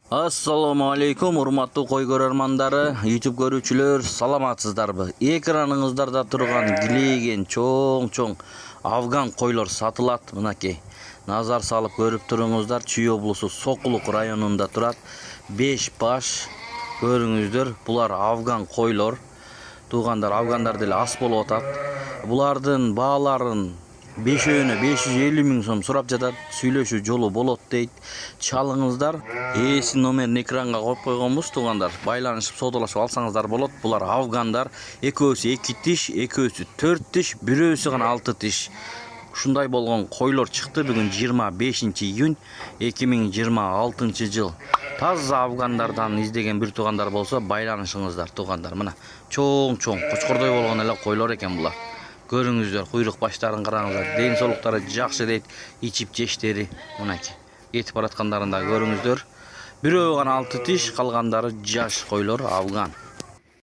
Assalamu alaikum, урматтуу кой көрөрмандары, YouTube көрүүчүлөр, саламатсыздарбы? Экраныңыздарда турган килейген чоң афган койлор сатылат. Мынакей, назар салып көрүп туруңуздар, Чүй облусу Сокулук районунда турат. 5 баш көрүңүздөр. Булар афган койлор. Туугандар, афгандар деле ас болуп атат. Булардын бааларын бешөөнө 550 миң сом сурап жатат. Сүйлөшүү жолу болот дейт. Чалыңыздар. Эси номерин экранга коюп койгонбуз, туугандар. Байланышып саудалашып алсаңыздар болот. Булар афгандар. Экөөсү 2 тиш, экөөсү 4 тиш, бирөөсү гана 6 тиш. Ушундай болгон койлор чыкты. Бүгүн 25 июнь 2026 жыл. Таза афгандардан издеген бир туугандар болсо байланышыңыздар, туугандар. Мына чоң кочкордой болгон эле койлор экен булар. Көрүңүздөр, куйрук баштарын караңыздар. Ден соолуктары жакшы дейт, ичип жештери. Мынакей, кетип бараткандарын да көрүңүздөр. Бирөө гана 6 тиш, калгандары жаш койлор афган.